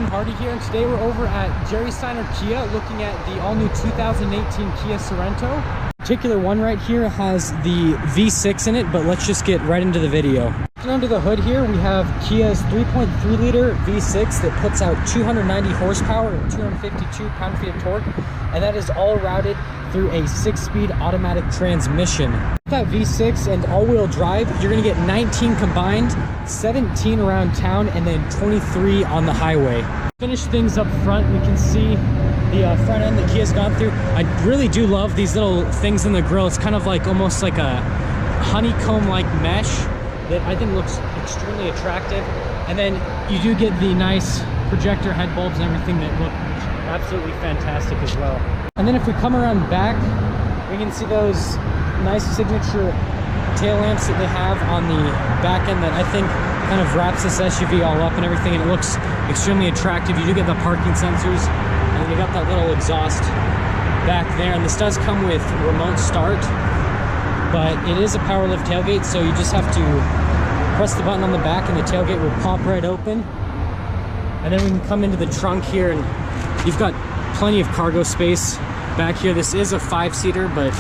Hardy here, and today we're over at Jerry Steiner Kia looking at the all-new 2018 Kia Sorento. The particular one right here has the V6 in it, but let's just get right into the video. Under the hood here, we have Kia's 3.3 liter V6 that puts out 290 horsepower and 252 pound-feet of torque, and that is all routed through a 6-speed automatic transmission. With that V6 and all-wheel drive, you're gonna get 19 combined, 17 around town, and then 23 on the highway. Finish things up front, we can see the front end that Kia's gone through. I really do love these little things in the grille. It's kind of like almost like a honeycomb-like mesh that I think looks extremely attractive. And then you do get the nice projector head bulbs and everything that look absolutely fantastic as well. And then if we come around back, we can see those nice signature tail lamps that they have on the back end that I think kind of wraps this SUV all up and everything, and it looks extremely attractive. You do get the parking sensors, and then you got that little exhaust back there, and this does come with remote start, but it is a power lift tailgate, so you just have to press the button on the back and the tailgate will pop right open. And then we can come into the trunk here, and you've got plenty of cargo space back here. This is a 5-seater, but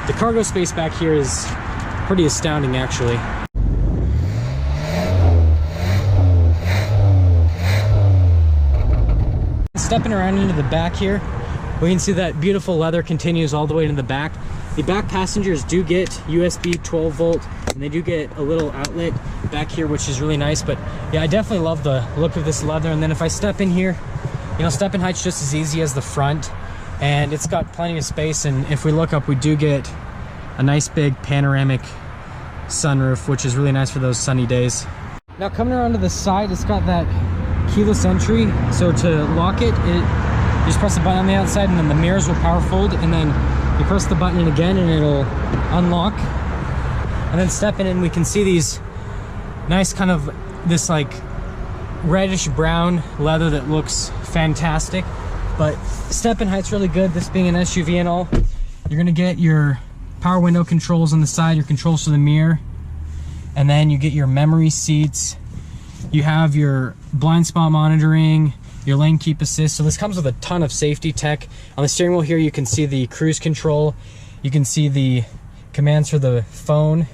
the cargo space back here is pretty astounding actually. Stepping around into the back here, we can see that beautiful leather continues all the way to the back. The back passengers do get USB 12 volt, and they do get a little outlet back here, which is really nice. But yeah, I definitely love the look of this leather. And then if I step in here, you know, step in height's just as easy as the front, and it's got plenty of space. And if we look up, we do get a nice big panoramic sunroof, which is really nice for those sunny days. Now coming around to the side, it's got that keyless entry. So to lock it, you just press the button on the outside, and then the mirrors will power fold, and then you press the button again and it'll unlock. And then stepping in, we can see these nice kind of this like reddish brown leather that looks fantastic. But step in height's really good, this being an SUV and all. You're gonna get your power window controls on the side, your controls for the mirror, and then you get your memory seats. You have your blind spot monitoring, your lane keep assist. So this comes with a ton of safety tech. On the steering wheel here, you can see the cruise control, you can see the commands for the phone,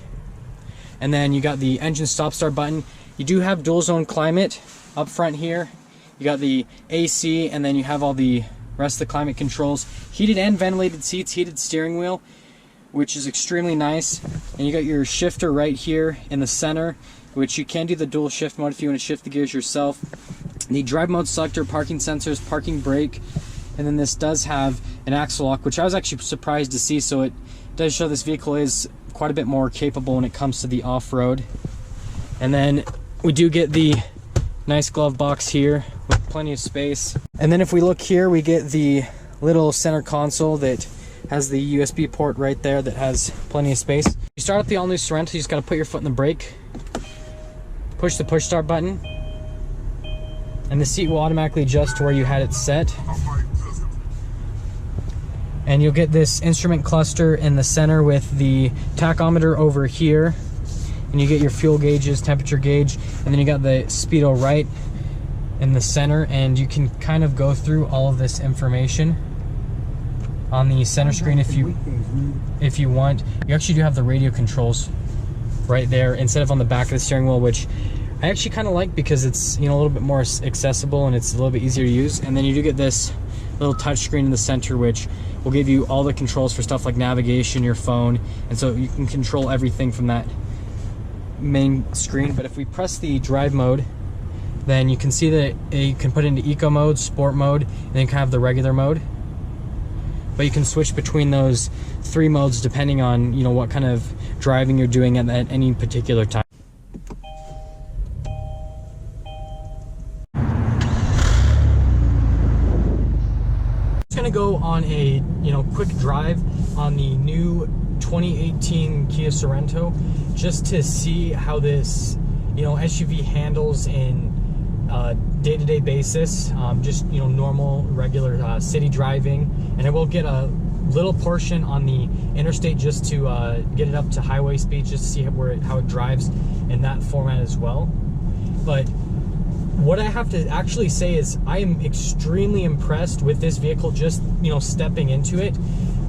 and then you got the engine stop start button. You do have dual zone climate up front here. You got the AC, and then you have all the rest of the climate controls. Heated and ventilated seats, heated steering wheel, which is extremely nice. And you got your shifter right here in the center, which you can do the dual shift mode if you want to shift the gears yourself. The drive mode selector, parking sensors, parking brake, and then this does have an axle lock, which I was actually surprised to see. So it does show this vehicle is quite a bit more capable when it comes to the off-road. And then we do get the nice glove box here with plenty of space. And then if we look here, we get the little center console that has the USB port right there that has plenty of space. You start up the all-new Sorento, you just gotta put your foot in the brake, push the push start button, and the seat will automatically adjust to where you had it set. And you'll get this instrument cluster in the center with the tachometer over here, and you get your fuel gauges, temperature gauge, and then you got the speedo right in the center, and you can kind of go through all of this information on the center screen if you want. You actually do have the radio controls right there instead of on the back of the steering wheel, which I actually kind of like because it's, you know, a little bit more accessible and it's a little bit easier to use. And then you do get this little touch screen in the center, which will give you all the controls for stuff like navigation, your phone, and so you can control everything from that main screen. But if we press the drive mode, then you can see that you can put it into eco mode, sport mode, and then you can have the regular mode. But you can switch between those 3 modes depending on, you know, what kind of driving you're doing at any particular time. Gonna go on a quick drive on the new 2018 Kia Sorento just to see how this SUV handles in day-to-day basis, just normal regular city driving, and I will get a little portion on the interstate just to get it up to highway speed, just to see how it drives in that format as well. But what I have to actually say is I am extremely impressed with this vehicle, just, you know, stepping into it,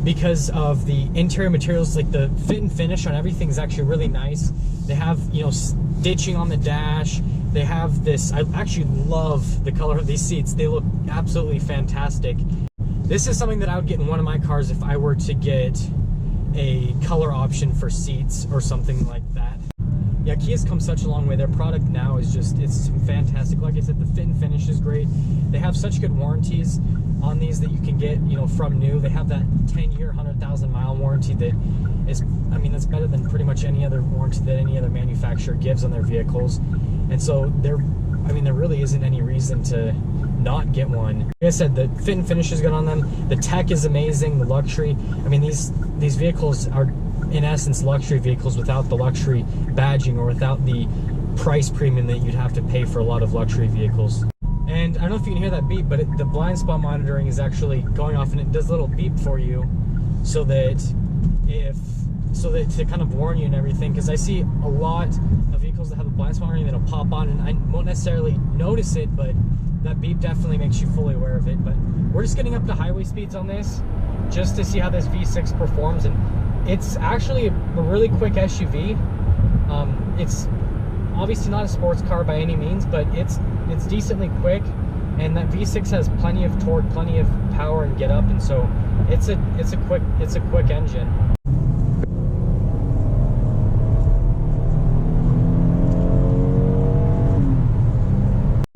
because of the interior materials. Like the fit and finish on everything is actually really nice. They have, you know, stitching on the dash. They have this, I actually love the color of these seats. They look absolutely fantastic. This is something that I would get in one of my cars if I were to get a color option for seats or something like that. Yeah, Kia's come such a long way. Their product now is just, it's fantastic. Like I said, the fit and finish is great. They have such good warranties on these that you can get, you know, from new. They have that 10-year, 100,000-mile warranty that is, I mean, that's better than pretty much any other warranty that any other manufacturer gives on their vehicles. And so there really isn't any reason to not get one. Like I said, the fit and finish is good on them. The tech is amazing. The luxury, I mean, these vehicles are in essence luxury vehicles without the luxury badging or without the price premium that you'd have to pay for a lot of luxury vehicles. And I don't know if you can hear that beep, but the blind spot monitoring is actually going off, and it does a little beep for you so that to kind of warn you and everything, because I see a lot of vehicles that have a blind spot monitoring that'll pop on and I won't necessarily notice it, but that beep definitely makes you fully aware of it. But we're just getting up to highway speeds on this just to see how this V6 performs, and it's actually a really quick SUV. It's obviously not a sports car by any means, but it's decently quick, and that V6 has plenty of torque, plenty of power and get up, and so it's a quick engine.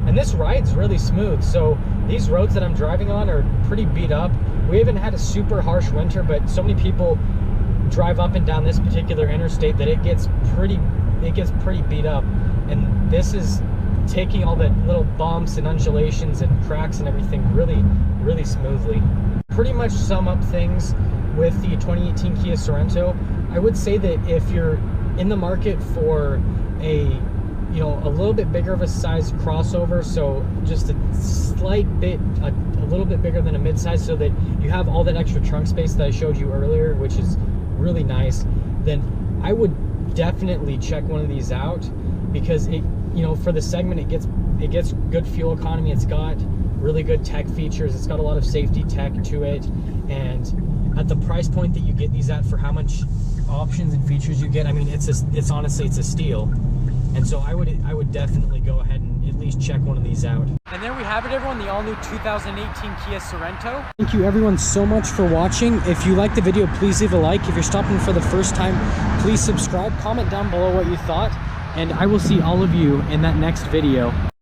And this ride's really smooth. So these roads that I'm driving on are pretty beat up. We haven't had a super harsh winter, but so many people drive up and down this particular interstate that it gets pretty beat up. And this is taking all the little bumps and undulations and cracks and everything really smoothly. Pretty much sum up things with the 2018 Kia Sorento. I would say that if you're in the market for a little bit bigger of a size crossover, so just a slight bit, a little bit bigger than a midsize, so that you have all that extra trunk space that I showed you earlier, which is really nice, then I would definitely check one of these out, because it, you know, for the segment, it gets good fuel economy. It's got really good tech features. It's got a lot of safety tech to it, and at the price point that you get these at, for how much options and features you get, I mean, it's honestly a steal. And so I would definitely go ahead and at least check one of these out. And there we have it, everyone, the all-new 2018 Kia Sorento. Thank you everyone so much for watching. If you liked the video, please leave a like. If you're stopping for the first time, please subscribe. Comment down below what you thought, and I will see all of you in that next video.